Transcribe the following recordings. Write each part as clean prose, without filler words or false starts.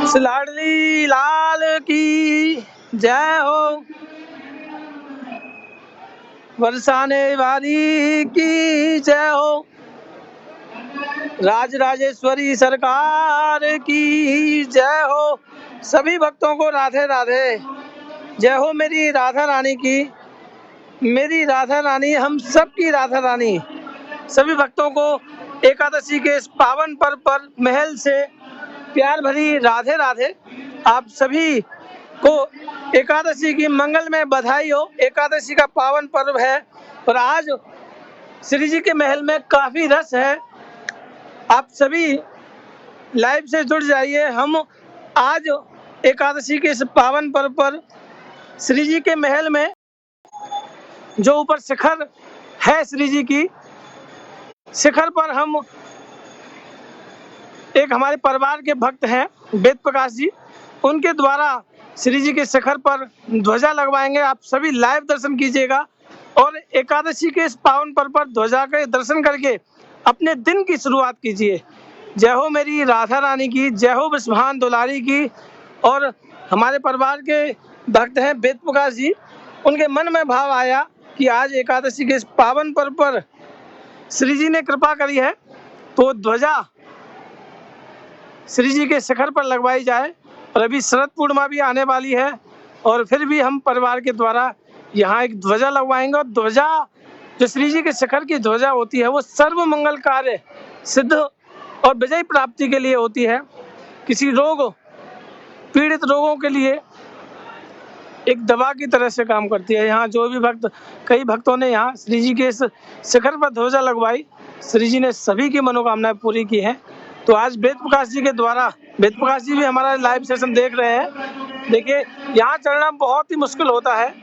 लाडली लाल की जय हो, बरसाने वाली की जय हो, राजराजेश्वरी सरकार की जय हो। सभी भक्तों को राधे राधे। जय हो मेरी राधा रानी की, मेरी राधा रानी हम सब की राधा रानी। सभी भक्तों को एकादशी के इस पावन पर्व पर महल से प्यार भरी राधे राधे। आप सभी को एकादशी की मंगलमय बधाई हो। एकादशी का पावन पर्व है और आज श्री जी के महल में काफी रस है। आप सभी लाइव से जुड़ जाइए। हम आज एकादशी के इस पावन पर्व पर श्री जी के महल में जो ऊपर शिखर है श्री जी की, शिखर पर हम एक हमारे परिवार के भक्त हैं वेद प्रकाश जी, उनके द्वारा श्री जी के शिखर पर ध्वजा लगवाएंगे। आप सभी लाइव दर्शन कीजिएगा और एकादशी के इस पावन पर्व पर ध्वजा के दर्शन करके अपने दिन की शुरुआत कीजिए। जय हो मेरी राधा रानी की, जय हो विश्वान दुलारी की। और हमारे परिवार के भक्त हैं वेद प्रकाश जी, उनके मन में भाव आया कि आज एकादशी के इस पावन पर्व पर श्री जी ने कृपा करी है तो ध्वजा श्री जी के शिखर पर लगवाई जाए। और अभी शरद पूर्णिमा भी आने वाली है और फिर भी हम परिवार के द्वारा यहाँ एक ध्वजा लगवाएंगे। और ध्वजा जो श्री जी के शिखर की ध्वजा होती है वो सर्व मंगल कार्य सिद्ध और विजय प्राप्ति के लिए होती है। किसी रोग पीड़ित रोगों के लिए एक दवा की तरह से काम करती है। यहाँ जो भी भक्त, कई भक्तों ने यहाँ श्री जी के इस शिखर पर ध्वजा लगवाई, श्री जी ने सभी की मनोकामनाएं पूरी की हैं। तो आज वेद प्रकाश जी के द्वारा, वेद प्रकाश जी भी हमारा लाइव सेशन देख रहे हैं। देखिए यहाँ चढ़ना बहुत ही मुश्किल होता है,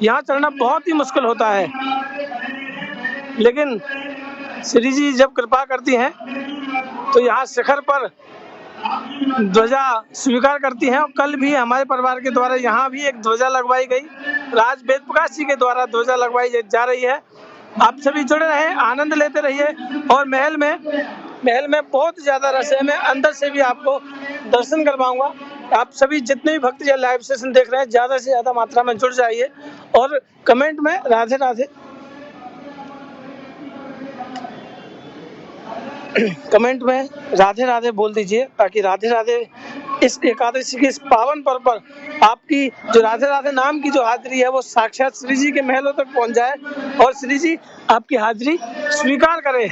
यहाँ चढ़ना बहुत ही मुश्किल होता है, लेकिन श्री जी जब कृपा करती हैं तो यहाँ शिखर पर ध्वजा स्वीकार करती हैं। और कल भी हमारे परिवार के द्वारा यहाँ भी एक ध्वजा लगवाई गई, राज वेद प्रकाश जी के द्वारा ध्वजा लगवाई जा रही है। आप सभी जुड़े रहें, आनंद लेते रहिए। और महल में बहुत ज़्यादा रस है, मैं अंदर से भी आपको दर्शन करवाऊंगा। आप सभी जितने भी भक्त या लाइव सेशन देख रहे हैं ज़्यादा से ज़्यादा मात्रा में जुड़ जाइए और कमेंट में राधे राधे कमेंट में राधे राधे बोल दीजिए, ताकि राधे राधे इस एकादशी के इस पावन पर्व पर आपकी जो राधे राधे नाम की जो हाजिरी है वो साक्षात श्री जी के महलों तक पहुंच जाए और श्री जी आपकी हाजिरी स्वीकार करें।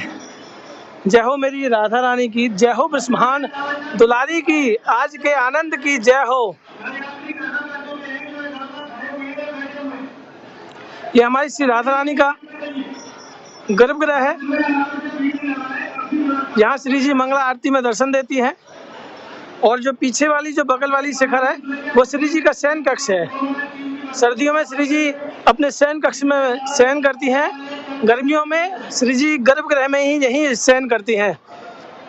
जय हो मेरी राधा रानी की, जय हो विश्वान दुलारी की, आज के आनंद की जय हो। ये हमारी श्री राधा रानी का गर्भगृह है। यहाँ श्री जी मंगला आरती में दर्शन देती हैं और जो पीछे वाली जो बगल वाली शिखर है वो श्री जी का शयन कक्ष है। सर्दियों में श्री जी अपने शयन कक्ष में शयन करती हैं, गर्मियों में श्री जी गर्भगृह में ही यहीं शयन करती हैं,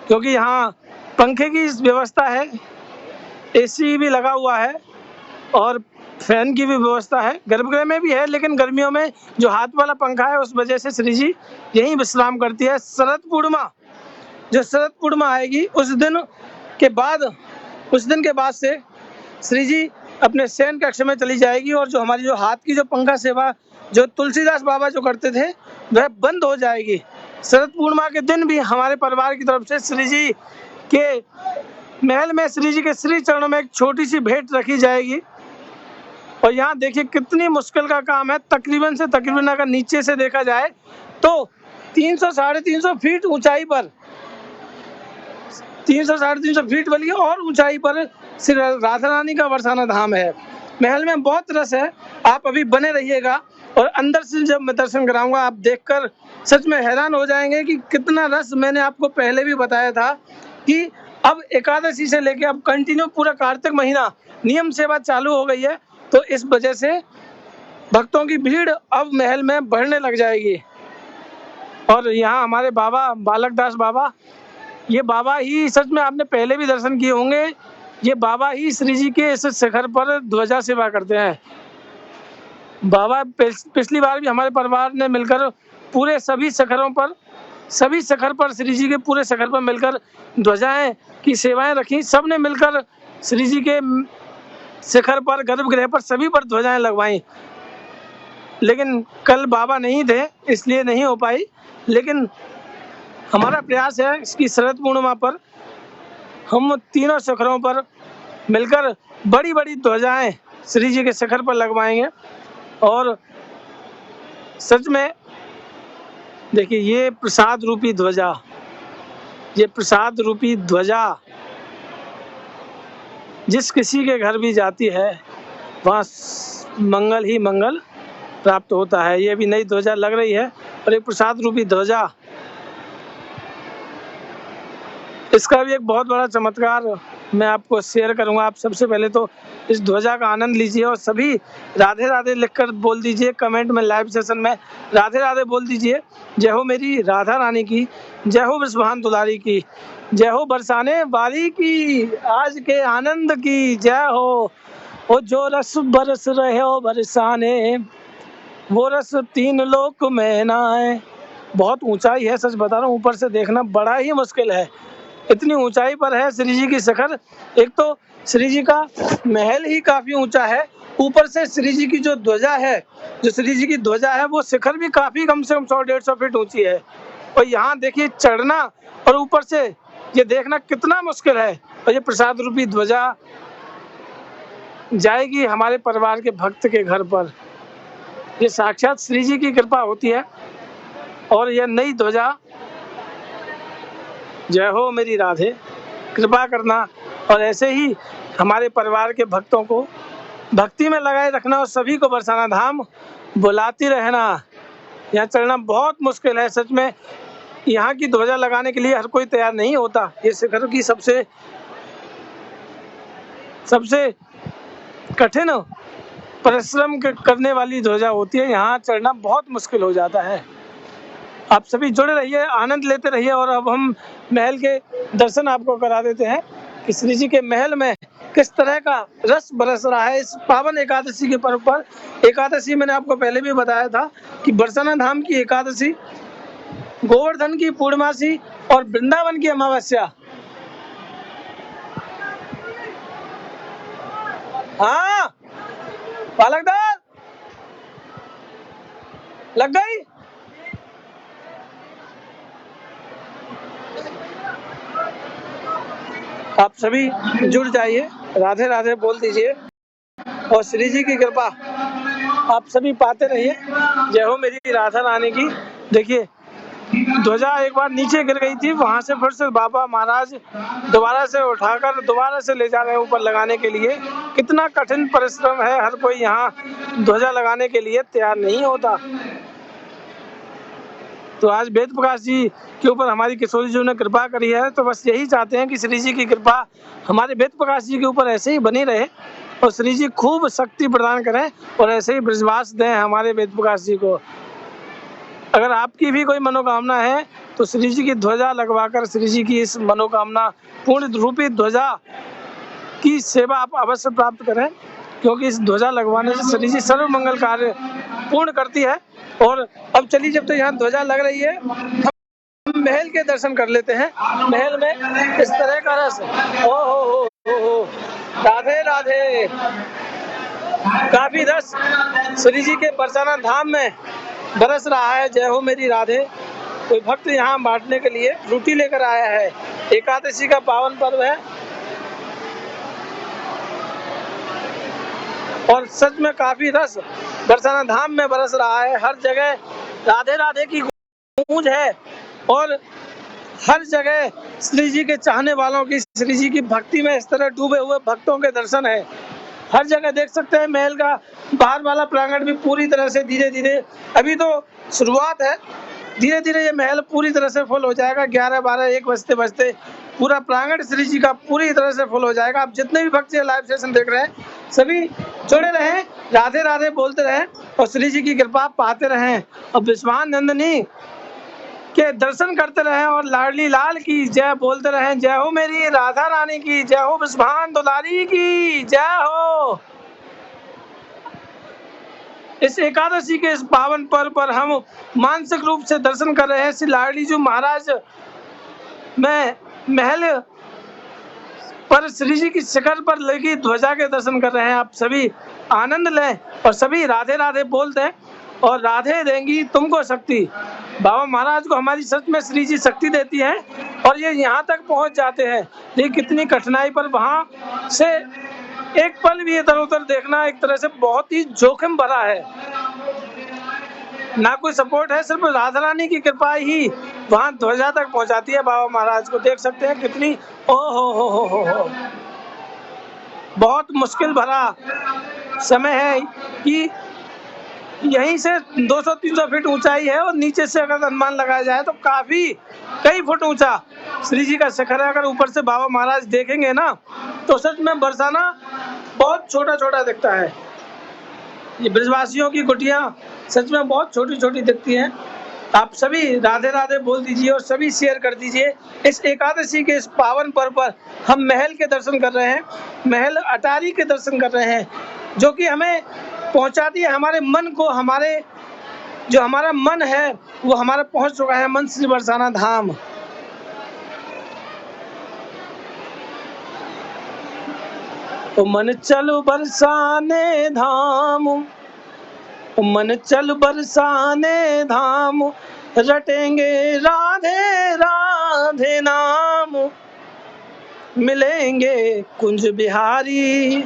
क्योंकि यहाँ पंखे की व्यवस्था है, एसी भी लगा हुआ है और फैन की भी व्यवस्था है। गर्भगृह में भी है, लेकिन गर्मियों में जो हाथ वाला पंखा है उस वजह से श्री जी यहीं विश्राम करती है। शरद पूर्णिमा, जो शरद पूर्णिमा आएगी उस दिन के बाद से श्री जी अपने शयन कक्ष में चली जाएगी और जो हमारी जो हाथ की जो पंखा सेवा जो तुलसीदास बाबा जो करते थे वह बंद हो जाएगी। शरद पूर्णिमा के दिन भी हमारे परिवार की तरफ से श्री जी के महल में श्री जी के श्री चरणों में एक छोटी सी भेंट रखी जाएगी। और यहाँ देखिए कितनी मुश्किल का काम है। तकरीबन अगर नीचे से देखा जाए तो 300 साढ़े 300 फीट ऊंचाई पर, 300 साढ़े 300 फीट वाली और ऊंचाई पर श्री राधा रानी का बरसाना धाम है। महल में बहुत रस है, आप अभी बने रहिएगा और अंदर से जब मैं दर्शन कराऊंगा आप देखकर सच में हैरान हो जाएंगे कि कितना रस। मैंने आपको पहले भी बताया था कि अब एकादशी से लेके अब कंटिन्यू पूरा कार्तिक महीना नियम सेवा चालू हो गई है, तो इस वजह से भक्तों की भीड़ अब महल में बढ़ने लग जाएगी। और यहाँ हमारे बाबा बालक दास बाबा, ये बाबा ही सच में आपने पहले भी दर्शन किए होंगे, ये बाबा ही श्री जी के इस शिखर पर ध्वजा सेवा करते हैं। बाबा पिछली बार भी हमारे परिवार ने मिलकर पूरे सभी शिखर पर श्री जी के पूरे शिखर पर मिलकर ध्वजाएं की सेवाएं रखी। सब ने मिलकर श्री जी के शिखर पर, गर्भगृह पर, सभी पर ध्वजाएं लगवाई, लेकिन कल बाबा नहीं थे इसलिए नहीं हो पाई। लेकिन हमारा प्रयास है इसकी शरद पूर्णिमा पर हम तीनों शिखरों पर मिलकर बड़ी बड़ी ध्वजाएं श्री जी के शिखर पर लगवाएंगे। और सच में देखिए, ये प्रसाद रूपी ध्वजा, ये प्रसाद रूपी ध्वजा जिस किसी के घर भी जाती है वहाँ मंगल ही मंगल प्राप्त होता है। ये भी नई ध्वजा लग रही है और एक प्रसाद रूपी ध्वजा, इसका भी एक बहुत बड़ा चमत्कार मैं आपको शेयर करूंगा। आप सबसे पहले तो इस ध्वजा का आनंद लीजिए और सभी राधे राधे लिखकर बोल दीजिए कमेंट में, लाइव सेशन में राधे राधे बोल दीजिए। जय हो मेरी राधा रानी की, जय हो विश्वभान दुलारी की, जय हो बरसाने वाली की, आज के आनंद की जय हो। ओ जो रस बरस रहे हो बरसाने, वो रस तीन लोक में ना है। बहुत ऊंचाई है, सच बता रहा हूँ, ऊपर से देखना बड़ा ही मुश्किल है, इतनी ऊंचाई पर है श्री जी की शिखर। एक तो श्री जी का महल ही काफी ऊंचा है, ऊपर से श्री जी की जो ध्वजा है, जो श्री जी की ध्वजा है वो शिखर भी काफी कम से कम 100-150 फीट ऊंची है। और यहाँ देखिए चढ़ना और ऊपर से ये देखना कितना मुश्किल है। और ये प्रसाद रूपी ध्वजा जाएगी हमारे परिवार के भक्त के घर पर। ये साक्षात श्री जी की कृपा होती है। और यह नई ध्वजा, जय हो मेरी राधे, कृपा करना और ऐसे ही हमारे परिवार के भक्तों को भक्ति में लगाए रखना और सभी को बरसाना धाम बुलाती रहना। यहाँ चढ़ना बहुत मुश्किल है, सच में यहाँ की ध्वजा लगाने के लिए हर कोई तैयार नहीं होता। ये शिखर की सबसे कठिन परिश्रम करने वाली ध्वजा होती है, यहाँ चढ़ना बहुत मुश्किल हो जाता है। आप सभी जुड़े रहिए, आनंद लेते रहिए। और अब हम महल के दर्शन आपको करा देते हैं कि श्री जी के महल में किस तरह का रस बरस रहा है इस पावन एकादशी के पर्व पर। एकादशी मैंने आपको पहले भी बताया था कि बरसाना धाम की एकादशी, गोवर्धन की पूर्णमासी और वृंदावन की अमावस्या। हाँ पालकदार लग गई। आप सभी जुड़ जाइए, राधे राधे बोल दीजिए और श्री जी की कृपा आप सभी पाते रहिए। जय हो मेरी राधा रानी की। देखिए ध्वजा एक बार नीचे गिर गई थी, वहां से फिर से बाबा महाराज दोबारा से उठाकर दोबारा से ले जा रहे हैं ऊपर लगाने के लिए। कितना कठिन परिश्रम है, हर कोई यहाँ ध्वजा लगाने के लिए तैयार नहीं होता। तो आज वेद प्रकाश जी के ऊपर हमारी किशोरी जी ने कृपा करी है, तो बस यही चाहते हैं कि श्री जी की कृपा हमारे वेद प्रकाश जी के ऊपर ऐसे ही बनी रहे और श्री जी खूब शक्ति प्रदान करें और ऐसे ही ब्रजवास दें हमारे वेद प्रकाश जी को। अगर आपकी भी कोई मनोकामना है तो श्री जी की ध्वजा लगवाकर श्री जी की इस मनोकामना पूर्ण रूपी ध्वजा की सेवा आप अवश्य प्राप्त करें, क्योंकि इस ध्वजा लगवाने से श्री जी सर्व मंगल कार्य पूर्ण करती है। और अब चलिए, जब तो यहाँ ध्वजा लग रही है, हम महल के दर्शन कर लेते हैं। महल में इस तरह का रस, ओ हो राधे राधे, काफी रस श्री जी के बरसाना धाम में बरस रहा है। जय हो मेरी राधे। कोई भक्त यहाँ बांटने के लिए रोटी लेकर आया है। एकादशी का पावन पर्व है और सच में काफी रस बरसाना धाम में बरस रहा है। हर जगह राधे राधे की गूंज है और हर जगह श्री जी के चाहने वालों की, श्री जी की भक्ति में इस तरह डूबे हुए भक्तों के दर्शन है। हर जगह देख सकते हैं। महल का बाहर वाला प्रांगण भी पूरी तरह से धीरे धीरे, अभी तो शुरुआत है, धीरे धीरे ये महल पूरी तरह से फुल हो जाएगा। 11, 12, 1 बजते बजते पूरा प्रांगण श्री जी का पूरी तरह से फुल हो जाएगा। आप जितने भी भक्त लाइव सेशन देख रहे हैं सभी जुड़े रहें, राधे राधे बोलते रहें और श्री जी की कृपा पाते रहें और विश्वान नंदनी के दर्शन करते रहें और लाडली लाल की जय बोलते रहें। जय हो मेरी राधा रानी की, जय हो विश्वभान दुलारी की, जय हो। इस एकादशी के इस पावन पर्व पर हम मानसिक रूप से दर्शन कर रहे हैं श्री लाडली जी महाराज में महल पर श्री जी की शिखर पर लगी ध्वजा के दर्शन कर रहे हैं। आप सभी आनंद लें और सभी राधे राधे बोल दें और राधे देंगी तुमको शक्ति। बाबा महाराज को हमारी सच में श्री जी शक्ति देती है और ये यहाँ तक पहुँच जाते हैं। ये कितनी कठिनाई पर वहाँ से एक पल भी इधर उधर देखना एक तरह से बहुत ही जोखिम भरा है। ना कोई सपोर्ट है, सिर्फ राधा रानी की कृपा ही वहाँ ध्वजा तक पहुँचाती है। बाबा महाराज को देख सकते हैं कितनी ओ हो। बहुत मुश्किल भरा समय है कि यहीं से 200-300 फीट ऊंचाई है और नीचे से अगर अनुमान लगाया जाए तो काफी कई फुट ऊंचा श्री जी का शिखर है। अगर ऊपर से बाबा महाराज देखेंगे ना तो सच में बरसाना बहुत छोटा छोटा दिखता है। ये ब्रजवासियों की कुटिया सच में बहुत छोटी छोटी दिखती हैं। आप सभी राधे राधे बोल दीजिए और सभी शेयर कर दीजिए। इस एकादशी के इस पावन पर्व पर हम महल के दर्शन कर रहे हैं, महल अटारी के दर्शन कर रहे हैं, जो कि हमें पहुंचाती है हमारे मन को। हमारे जो हमारा मन है वो हमारा पहुंच चुका है मन श्री बरसाना धाम। ओ मन चलो बरसाने धाम, ओ मन चल बरसाने धाम, रटेंगे राधे राधे नाम, मिलेंगे कुंज बिहारी।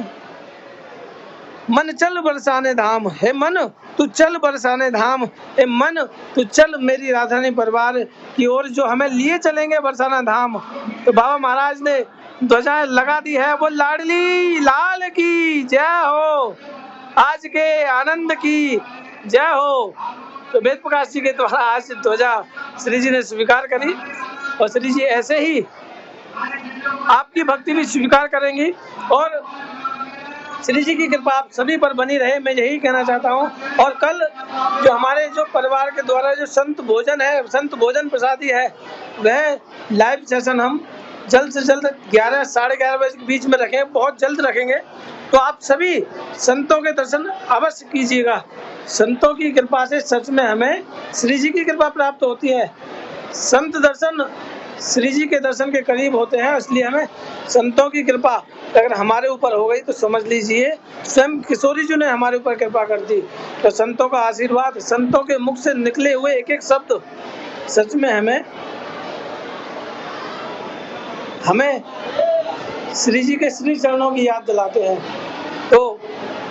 मन चल बरसाने धाम, हे मन तू चल बरसाने धाम, हे मन तू चल मेरी राधारानी परिवार की ओर जो हमें लिए चलेंगे बरसाना धाम। तो बाबा महाराज ने ध्वजा लगा दी है, वो लाडली लाल की जय हो, आज के आनंद की जय हो। तो वेद प्रकाश जी के द्वारा आज ध्वजा श्री जी ने स्वीकार करी और श्री जी ऐसे ही आपकी भक्ति भी स्वीकार करेंगी और श्री जी की कृपा आप सभी पर बनी रहे, मैं यही कहना चाहता हूँ। और कल जो हमारे जो परिवार के द्वारा जो संत भोजन है, संत भोजन प्रसादी है, वह लाइव सेशन हम जल्द से जल्द 11 साढ़े 11 बजे के बीच में रखें, बहुत जल्द रखेंगे। तो आप सभी संतों के दर्शन अवश्य कीजिएगा। संतों की कृपा से सच में हमें श्री जी की कृपा प्राप्त होती है। संत दर्शन श्री जी के दर्शन के करीब होते हैं, इसलिए हमें संतों की कृपा अगर हमारे ऊपर हो गई तो समझ लीजिए स्वयं किशोरी जी ने हमारे ऊपर कृपा कर दी। तो संतों का आशीर्वाद, संतों के मुख से निकले हुए एक एक शब्द सच में हमें श्री जी के श्री चरणों की याद दिलाते हैं। तो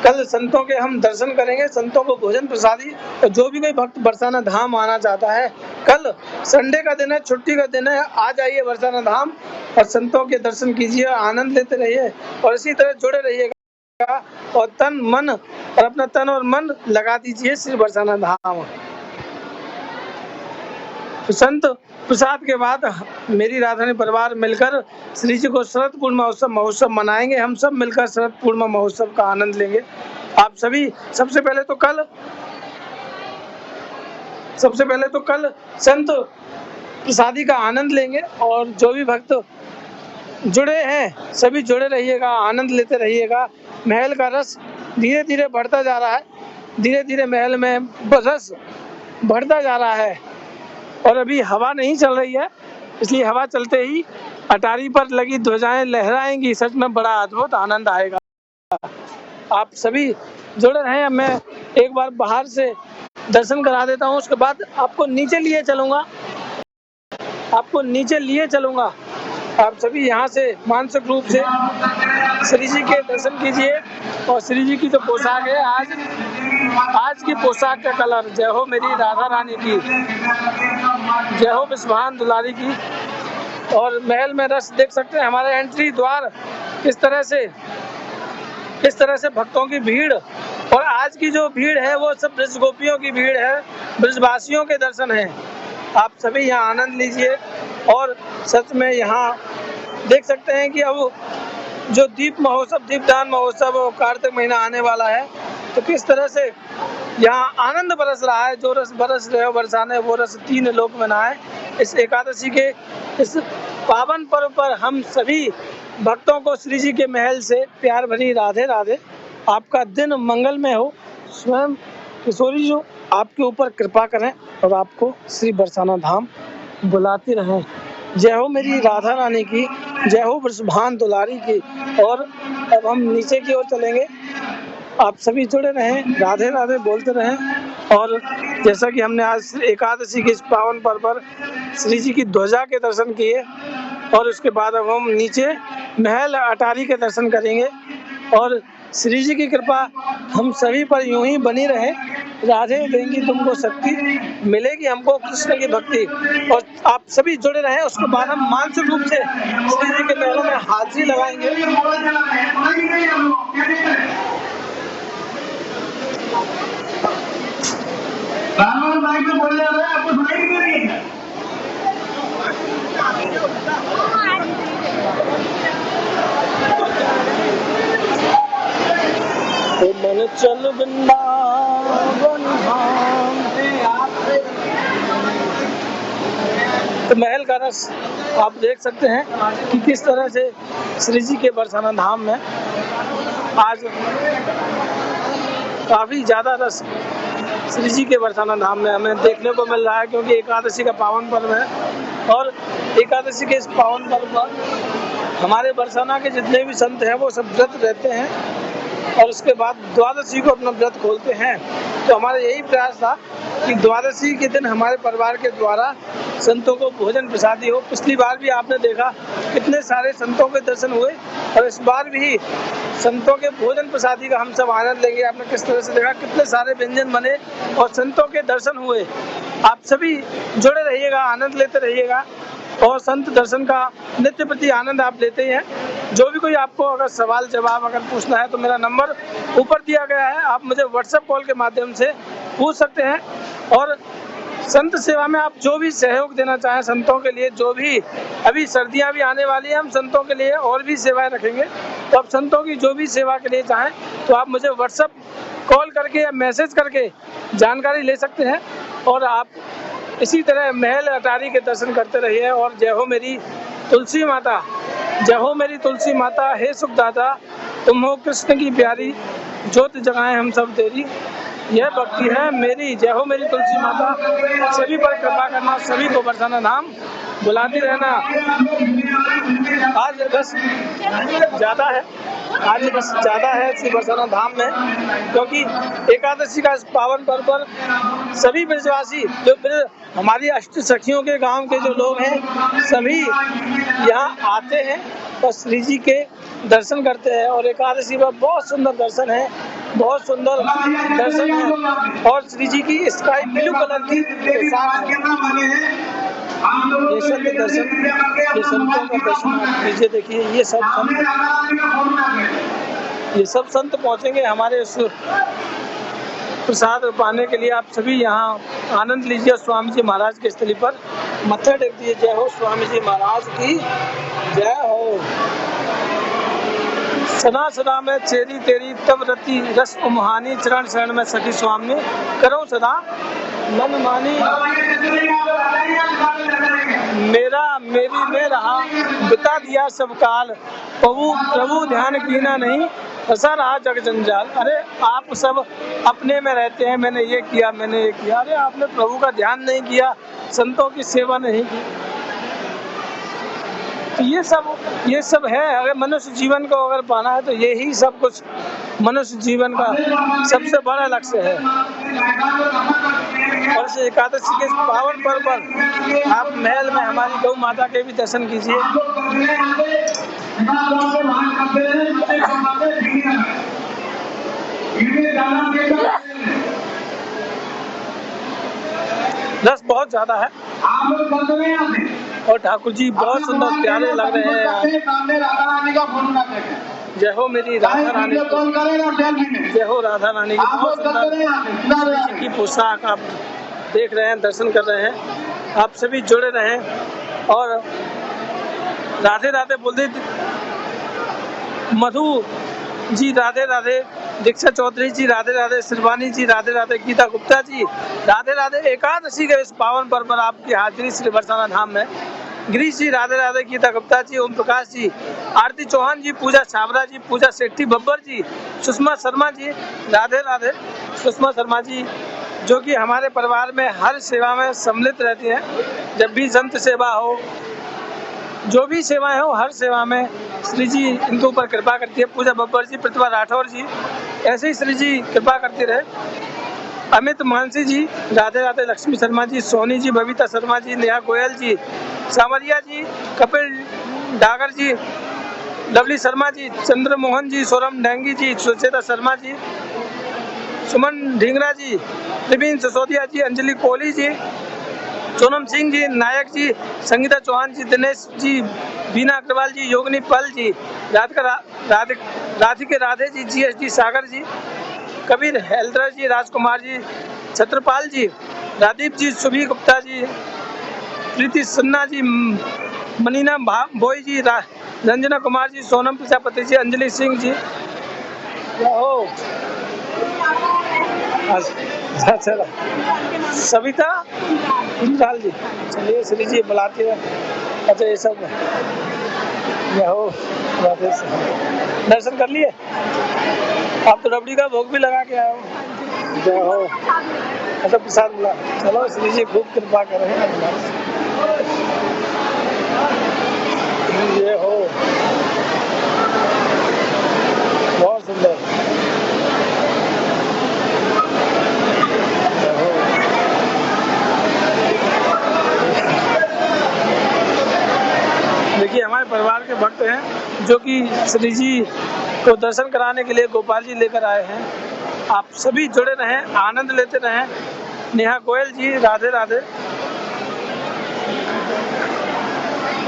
कल संतों के हम दर्शन करेंगे, संतों को भोजन प्रसादी। और जो भी कोई भक्त बरसाना धाम आना चाहता है, कल संडे का दिन है, छुट्टी का दिन है, आ जाइए बरसाना धाम और संतों के दर्शन कीजिए, आनंद लेते रहिए और इसी तरह जुड़े रहिएगा और तन मन और अपना तन और मन लगा दीजिए श्री बरसाना धाम। तो संत प्रसाद के बाद मेरी राधारानी परिवार मिलकर श्री जी को शरद पूर्णिमा महोत्सव मनाएंगे। हम सब मिलकर शरद पूर्णिमा महोत्सव का आनंद लेंगे। आप सभी सबसे पहले तो कल संत प्रसादी का आनंद लेंगे और जो भी भक्त जुड़े हैं सभी जुड़े रहिएगा, आनंद लेते रहिएगा। महल का रस धीरे धीरे बढ़ता जा रहा है, धीरे धीरे महल में रस बढ़ता जा रहा है और अभी हवा नहीं चल रही है, इसलिए हवा चलते ही अटारी पर लगी ध्वजाएं लहराएंगी। सच में बड़ा अद्भुत आनंद आएगा। आप सभी जुड़े रहें। मैं एक बार बाहर से दर्शन करा देता हूँ, उसके बाद आपको नीचे लिए चलूँगा। आप सभी यहाँ से मानसिक रूप से श्री जी के दर्शन कीजिए। और श्री जी की जो पोशाक है आज की पोशाक का कलर, जय हो मेरी राधा रानी की, जय हो विश्वान दुलारी की। और महल में रस देख सकते हैं, हमारे एंट्री द्वार इस तरह से भक्तों की भीड़। और आज की जो भीड़ है वो सब ब्रज गोपियों की भीड़ है, ब्रजवासियों के दर्शन है। आप सभी यहाँ आनंद लीजिए। और सच में यहाँ देख सकते हैं कि अब जो दीपदान महोत्सव कार्तिक महीना आने वाला है, तो किस तरह से यहाँ आनंद बरस रहा है। जो रस बरस रहे हो बरसाने, वो रस तीन लोक में नहाए। इस एकादशी के इस पावन पर्व पर हम सभी भक्तों को श्री जी के महल से प्यार भरी राधे राधे। आपका दिन मंगलमय हो। स्वयं किशोरी जो आपके ऊपर कृपा करें और आपको श्री बरसाना धाम बुलाती रहें। जय हो मेरी राधा रानी की, जय हो वृषभान दुलारी की। और अब हम नीचे की ओर चलेंगे। आप सभी जुड़े रहें, राधे राधे बोलते रहें। और जैसा कि हमने आज एकादशी के इस पावन पर्व पर श्री जी की ध्वजा के दर्शन किए, और उसके बाद अब हम नीचे महल अटारी के दर्शन करेंगे। और श्री जी की कृपा हम सभी पर यूं ही बनी रहे। राधे देंगी तुमको शक्ति, मिलेगी हमको कृष्ण की भक्ति। और आप सभी जुड़े रहें। उसके बाद हम मानसिक रूप से श्री जी के महलों में हाजिरी लगाएंगे। तो मन चल वृंदावन धाम। तो महल का रस आप देख सकते हैं कि किस तरह से श्री जी के बरसाना धाम में आज काफ़ी ज़्यादा रस श्री जी के बरसाना धाम में हमें देखने को मिल रहा है, क्योंकि एकादशी का पावन पर्व है। और एकादशी के इस पावन पर्व पर हमारे बरसाना के जितने भी संत हैं वो सब व्रत रहते हैं, और उसके बाद द्वादशी को अपना व्रत खोलते हैं। तो हमारा यही प्रयास था कि द्वादशी के दिन हमारे परिवार के द्वारा संतों को भोजन प्रसादी हो। पिछली बार भी आपने देखा कितने सारे संतों के दर्शन हुए, और इस बार भी संतों के भोजन प्रसादी का हम सब आनंद लेंगे। आपने किस तरह से देखा कितने सारे व्यंजन बने और संतों के दर्शन हुए। आप सभी जुड़े रहिएगा, आनंद लेते रहिएगा, और संत दर्शन का नित्य प्रति आनंद आप लेते ही हैं। जो भी कोई आपको अगर सवाल जवाब अगर पूछना है तो मेरा नंबर ऊपर दिया गया है, आप मुझे व्हाट्सएप कॉल के माध्यम से पूछ सकते हैं। और संत सेवा में आप जो भी सहयोग देना चाहें संतों के लिए, जो भी अभी सर्दियां भी आने वाली हैं, हम संतों के लिए और भी सेवाएं रखेंगे। तो आप संतों की जो भी सेवा के लिए चाहें तो आप मुझे व्हाट्सएप कॉल करके या मैसेज करके जानकारी ले सकते हैं। और आप इसी तरह महल अटारी के दर्शन करते रहिए। और जय हो मेरी तुलसी माता, जय हो मेरी तुलसी माता, हे सुखदाता तुम हो कृष्ण की प्यारी, ज्योत जगाएं हम सब तेरी, यह भक्ति है मेरी। जय हो मेरी तुलसी माता। सभी पर कृपा करना, सभी को बरसाना धाम बुलाती रहना। आज रस ज़्यादा है, आज रस ज़्यादा है श्री बरसाना धाम में, क्योंकि एकादशी का इस पावन पर्व पर सभी ब्रजवासी जो हमारी अष्ट सखियों के गांव के जो लोग हैं सभी यहाँ आते हैं और श्री जी के दर्शन करते हैं। और एकादशी पर बहुत सुंदर दर्शन है, बहुत सुंदर दर्शन है। और श्री जी की स्काई ब्लू कलर की ये सब दर्शन, ये संतों का दर्शन आप लीजिए। देखिए ये सब संत पहुँचेंगे हमारे उस प्रसाद पाने के लिए। आप सभी यहाँ आनंद लीजिए। स्वामी जी महाराज के स्थली पर मत्था टेक दिए। जय हो स्वामी जी महाराज की जय हो। सदा सदा में चेरी तेरी तब रति रस उमहानी, चरण शरण में सखी स्वामी करो सदा मन मानी। मेरा मेरी में रहा बिता दिया सब काल, प्रभु ध्यान कीना नहीं फंसा रहा जग जंजाल। अरे आप सब अपने में रहते हैं, मैंने ये किया मैंने ये किया। अरे आपने प्रभु का ध्यान नहीं किया, संतों की सेवा नहीं की। तो ये सब है। अगर मनुष्य जीवन को अगर पाना है तो यही सब कुछ मनुष्य जीवन का सबसे बड़ा लक्ष्य है। और इस एकादशी के पावन पर्व पर आप महल में हमारी गौ माता के भी दर्शन कीजिए। रस बहुत ज्यादा है और ठाकुर जी बहुत सुंदर प्यारे लग रहे हैं। जय हो मेरी राधा रानी, जय हो राधा रानी की बहुत सुंदर की पोशाक आप देख रहे हैं, दर्शन कर रहे हैं। आप सभी जुड़े रहें और राधे राधे बोलते। मधु जी राधे राधे, दीक्षा चौधरी जी राधे राधे, श्रीवानी जी राधे राधे, गीता गुप्ता जी राधे राधे। एकादशी के इस पावन पर्व पर आपकी हाजिरी श्री बरसाना धाम में। गिरीश जी राधे राधे, गीता गुप्ता जी, ओम प्रकाश जी, आरती चौहान जी, पूजा छाबरा जी, पूजा सेठी बब्बर जी, सुषमा शर्मा जी राधे राधे। सुषमा शर्मा जी जो कि हमारे परिवार में हर सेवा में सम्मिलित रहती हैं। जब भी संत सेवा हो जो भी सेवाएं हो हर सेवा में श्री जी इनके ऊपर कृपा करती है। पूजा बब्बर जी, प्रतिभा राठौर जी, ऐसे ही श्री जी कृपा करते रहे। अमित मानसी जी, राधे राधे, लक्ष्मी शर्मा जी, सोनी जी, बबीता शर्मा जी, नेहा गोयल जी, सावरिया जी, कपिल डागर जी, लवली शर्मा जी, चंद्र मोहन जी, सोरम डेंगी जी, सुचेता शर्मा जी, सुमन ढींगरा जी, प्रवीण सिसोदिया जी, अंजलि कोहली जी, सोनम सिंह जी, नायक जी, संगीता चौहान जी, दिनेश जी, बीना अग्रवाल जी, योगिनी पल जी, राधिके राधे जी, GSD सागर जी, कबीर हेल्दर जी, राजकुमार जी, छत्रपाल जी, रादीप जी, सुभी गुप्ता जी, प्रीति सिन्हा जी, मनीना भोई जी, रंजना कुमार जी, सोनम प्रजापति जी, अंजलि सिंह जी, चला सविता लाल जी, चलिए श्री जी बुलाते हैं। अच्छा ये सब हो दर्शन कर लिए आप? तो रबड़ी का भोग भी लगा के आए हो। जय हो। अच्छा प्रसाद मिला, चलो श्री जी खूब कृपा करें। ये हो बहुत सुंदर। देखिए हमारे परिवार के भक्त हैं जो कि श्री जी को दर्शन कराने के लिए गोपाल जी लेकर आए हैं। आप सभी जुड़े रहें, आनंद लेते रहें। नेहा गोयल जी, राधे राधे।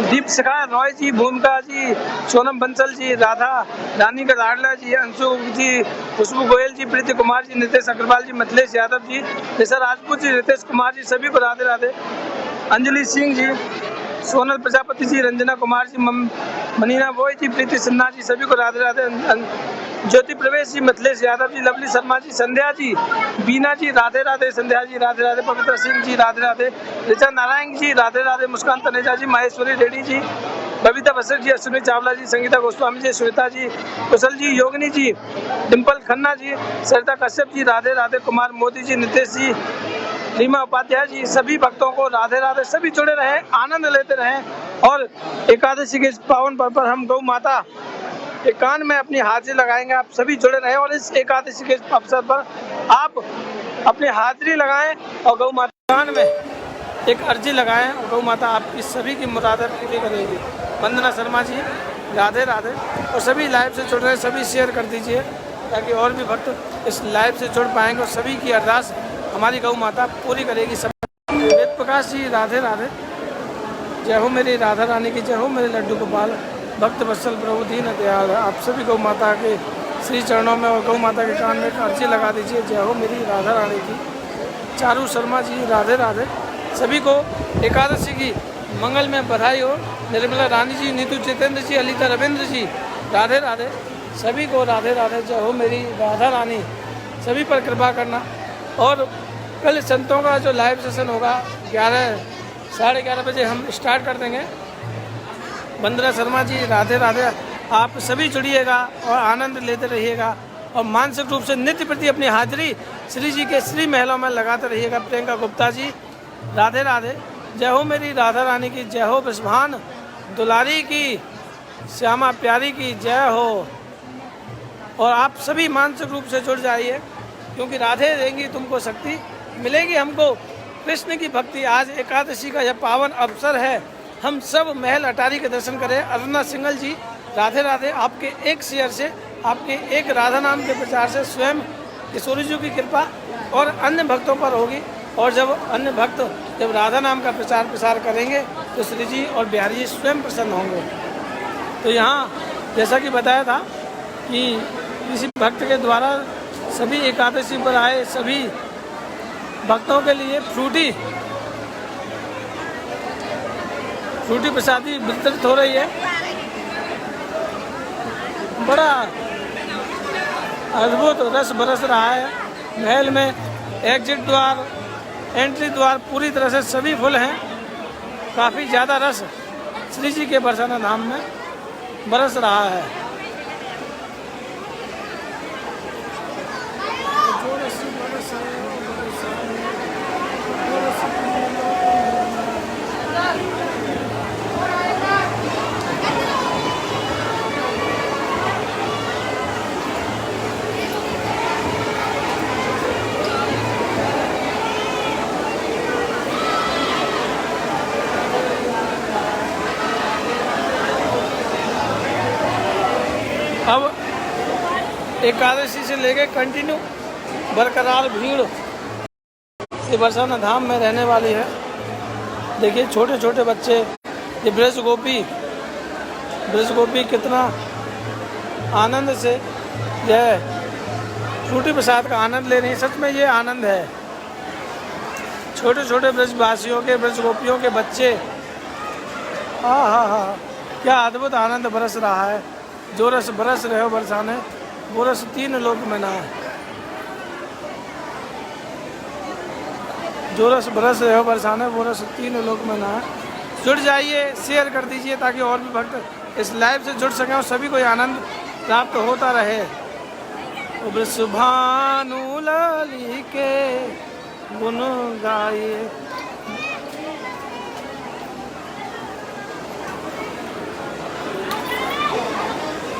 दीपशिखा रॉय जी, भूमिका जी, सोनम बंसल जी, राधा रानी का लाडला जी, अंशु जी, खुशबू गोयल जी, प्रीति कुमार जी, नितेश अग्रवाल जी, मिथिलेश यादव जी, निशा राजपूत जी, रितेश कुमार जी, सभी को राधे राधे। अंजलि सिंह जी, सोनल प्रजापति जी, रंजना कुमार जी, मनीना बोई जी, प्रीति सिन्हा जी, सभी को राधे राधे। ज्योति प्रवेश जी, मिथिलेश यादव जी, लवली शर्मा जी, संध्या जी, बीना जी, राधे राधे, संध्या जी राधे राधे, पवित्र सिंह जी राधे राधे, ऋचा नारायण जी राधे राधे, मुस्कान तनेजा जी, महेश्वरी रेड्डी जी, बबीता बसर जी, अश्विनी चावला जी, संगीता गोस्वामी जी, श्वेता जी, कुशल जी, योगिनी जी, डिम्पल खन्ना जी, सरिता कश्यप जी, राधे राधे, कुमार मोदी जी, नितेश जी, रीमा उपाध्याय जी, सभी भक्तों को राधे राधे। सभी जुड़े रहे, आनंद लेते रहें। और एकादशी के इस पावन पर्व पर हम गौ माता के कान में अपनी हाजिरी लगाएंगे। आप सभी जुड़े रहें और इस एकादशी के अवसर पर आप अपनी हाजिरी लगाएं और गौ माता कान में एक अर्जी लगाएं। गौ माता आपकी सभी की मुरादें पूरी करेगी। वंदना शर्मा जी, राधे राधे। और सभी लाइव से जुड़ रहे, सभी शेयर कर दीजिए ताकि और भी भक्त इस लाइव से जुड़ पाएंगे और सभी की अरदास हमारी गौ माता पूरी करेगी। सब वेद प्रकाश जी, राधे राधे। जय हो मेरी राधा रानी की, जय हो मेरे लड्डू गोपाल, भक्त वत्सल प्रभु दीन दयाल। आप सभी गौ माता के श्री चरणों में और गौ माता के कान में एक अर्जी लगा दीजिए। जय हो मेरी राधा रानी की। चारू शर्मा जी, राधे राधे। सभी को एकादशी की मंगल में बधाई हो। निर्मला रानी जी, नीतू जितेंद्र जी, अलीता रविंद्र जी, राधे राधे। सभी को राधे राधे। जय हो मेरी राधा रानी। सभी पर कृपा करना। और कल संतों का जो लाइव सेशन होगा 11 साढ़े 11 बजे हम स्टार्ट कर देंगे। वंदना शर्मा जी, राधे राधे। आप सभी जुड़िएगा और आनंद लेते रहिएगा और मानसिक रूप से नित्य प्रति अपनी हाजिरी श्री जी के श्री महलों में लगाते रहिएगा। प्रियंका गुप्ता जी, राधे राधे। जय हो मेरी राधा रानी की, जय हो विश्वान दुलारी की, श्यामा प्यारी की, जय हो। और आप सभी मानसिक रूप से जुड़ जाइए क्योंकि राधे देंगी तुमको शक्ति, मिलेगी हमको कृष्ण की भक्ति। आज एकादशी का यह पावन अवसर है, हम सब महल अटारी के दर्शन करें। अरुणा सिंगल जी, राधे राधे। आपके एक शेयर से, आपके एक राधा नाम के प्रचार से स्वयं किशोरी जी की कृपा और अन्य भक्तों पर होगी। और जब अन्य भक्त जब राधा नाम का प्रचार प्रसार करेंगे तो श्री जी और बिहारी जी स्वयं प्रसन्न होंगे। तो यहाँ जैसा कि बताया था कि किसी भक्त के द्वारा सभी एकादशी पर आए सभी भक्तों के लिए फ्रूटी प्रसादी वितरित हो रही है। बड़ा अद्भुत रस बरस रहा है महल में। एग्जिट द्वार, एंट्री द्वार पूरी तरह से सभी फुल हैं। काफ़ी ज़्यादा रस श्री जी के बरसाना धाम में बरस रहा है। एकादशी से लेके कंटिन्यू बरकरार भीड़ ये बरसाना धाम में रहने वाली है। देखिए छोटे छोटे बच्चे, ये ब्रज गोपी कितना आनंद से यह फ्रूटी प्रसाद का आनंद ले रही है। सच में ये आनंद है। छोटे छोटे ब्रजवासियों के, ब्रज गोपियों के बच्चे, हाँ, क्या अद्भुत आनंद बरस रहा है। जो रस बरस रहे हो बरसाने, वो रस तीन लोक में ना है। जो रस बरस रहे हो बरसाने, वो रस तीन लोक में ना है। जुड़ जाइए, शेयर कर दीजिए ताकि और भी भक्त इस लाइव से जुड़ सकें और सभी को ये आनंद प्राप्त होता रहे। वृषभानु लाली के गुण गाइए।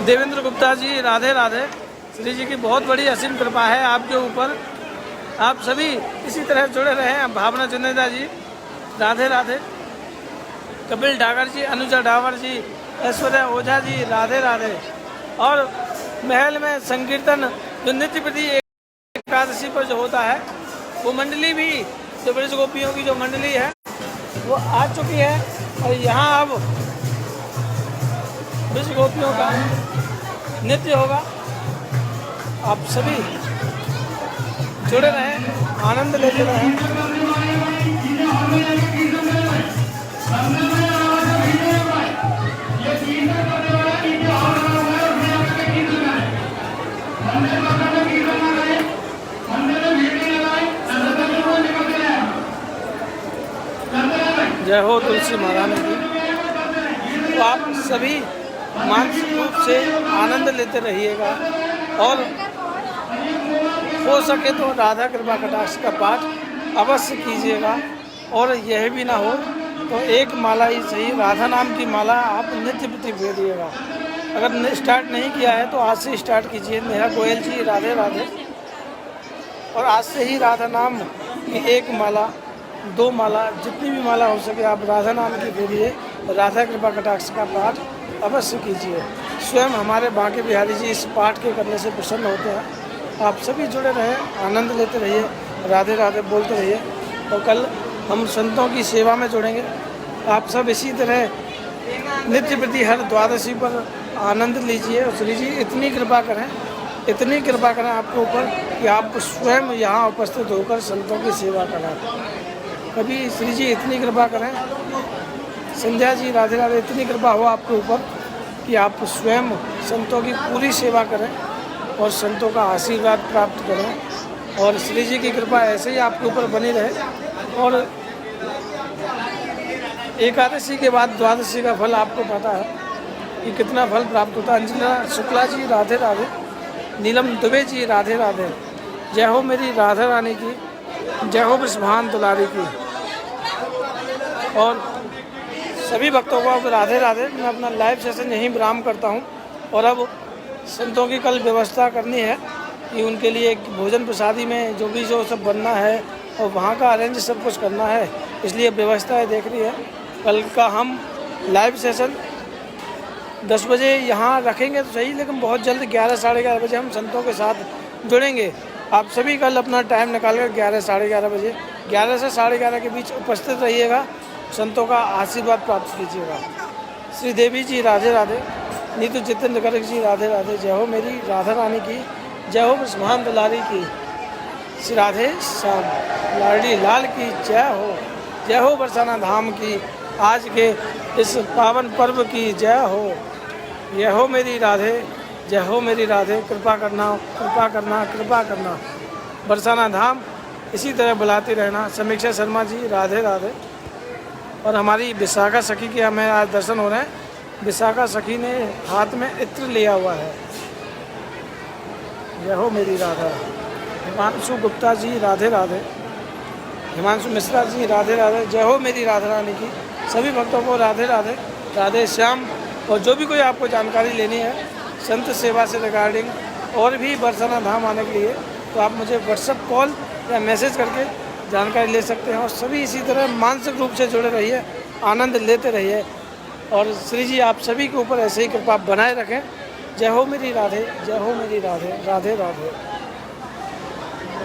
देवेंद्र गुप्ता जी, राधे राधे। श्री जी की बहुत बड़ी असीम कृपा है आपके ऊपर। आप सभी इसी तरह जुड़े रहें। भावना जुनेजा जी, राधे राधे। कपिल डागर जी, अनुजा डावर जी, ऐश्वर्या ओझा जी, राधे राधे। और महल में संकीर्तन जो नित्य प्रति एकादशी पर जो होता है, वो मंडली भी, जो ब्रज गोपियों की जो मंडली है वो आ चुकी है। और यहाँ अब ब्रज गोपियों का नृत्य होगा। आप सभी जुड़े रहें, आनंद लेते रहें। जय हो तुलसी महारानी की। तो आप सभी मानसिक रूप से आनंद लेते रहिएगा और हो सके तो राधा कृपा कटाक्ष का पाठ अवश्य कीजिएगा। और यह भी ना हो तो एक माला ही सही, राधा नाम की माला आप नित्य प्रति भेजिएगा। अगर स्टार्ट नहीं किया है तो आज से स्टार्ट कीजिए। नेहा गोयल जी, राधे राधे। और आज से ही राधा नाम की एक माला, दो माला, जितनी भी माला हो सके आप राधा नाम की भेजिए। राधा कृपा कटाक्ष का पाठ अवश्य कीजिए। स्वयं हमारे बांके बिहारी जी इस पाठ के करने से प्रसन्न होते हैं। आप सभी जुड़े रहें, आनंद लेते रहिए, राधे राधे बोलते रहिए। और कल हम संतों की सेवा में जुड़ेंगे। आप सब इसी तरह नित्य प्रति हर द्वादशी पर आनंद लीजिए। और श्री जी इतनी कृपा करें आपके ऊपर कि आप स्वयं यहाँ उपस्थित होकर संतों की सेवा करें। कभी श्री जी इतनी कृपा करें, संध्या जी, राधे राधे, इतनी कृपा हो आपके ऊपर कि आप स्वयं संतों की पूरी सेवा करें और संतों का आशीर्वाद प्राप्त करें। और श्री जी की कृपा ऐसे ही आपके ऊपर बनी रहे। और एकादशी के बाद द्वादशी का फल आपको पता है कि कितना फल प्राप्त होता है। अंजना शुक्ला जी, राधे राधे। नीलम दुबे जी, राधे राधे। जय हो मेरी राधा रानी की, जय हो वृषभान दुलारी की। और सभी भक्तों को राधे राधे। मैं अपना लाइव सेशन यहीं विराम करता हूं। और अब संतों की कल व्यवस्था करनी है कि उनके लिए भोजन प्रसादी में जो सब बनना है और वहाँ का अरेंज सब कुछ करना है, इसलिए व्यवस्था देख रही है। कल का हम लाइव सेशन 10 बजे यहाँ रखेंगे तो सही, लेकिन बहुत जल्द 11 साढ़े 11 बजे हम संतों के साथ जुड़ेंगे। आप सभी कल अपना टाइम निकाल कर 11 साढ़े 11 बजे, 11 से साढ़े 11 के बीच उपस्थित रहिएगा। संतों का आशीर्वाद प्राप्त कीजिएगा। श्री देवी जी, राधे राधे। नीतू जितेंद्र गर्ग जी, राधे राधे। जय हो मेरी राधा रानी की, जय हो वृषभान दुलारी की। श्री राधे श्याम लाडली लाल की जय हो। जय हो बरसाना धाम की, आज के इस पावन पर्व की जय हो। जय हो मेरी राधे, जय हो मेरी राधे। कृपा करना, कृपा करना, कृपा करना। बरसाना धाम इसी तरह बुलाते रहना। समीक्षा शर्मा जी, राधे राधे। और हमारी विशाखा सखी के हमें आज दर्शन हो रहे हैं। विशाखा सखी ने हाथ में इत्र लिया हुआ है। जय हो मेरी राधा। हिमांशु गुप्ता जी, राधे राधे। हिमांशु मिश्रा जी, राधे राधे। जय हो मेरी राधा रानी की। सभी भक्तों को राधे राधे, राधे श्याम। और जो भी कोई आपको जानकारी लेनी है संत सेवा से रिगार्डिंग और भी बरसाना धाम आने के लिए, तो आप मुझे व्हाट्सएप कॉल या मैसेज करके जानकारी ले सकते हैं। और सभी इसी तरह मानसिक रूप से जुड़े रहिए, आनंद लेते रहिए। और श्री जी आप सभी के ऊपर ऐसे ही कृपा बनाए रखें। जय हो मेरी राधे, जय हो मेरी राधे, राधे राधे।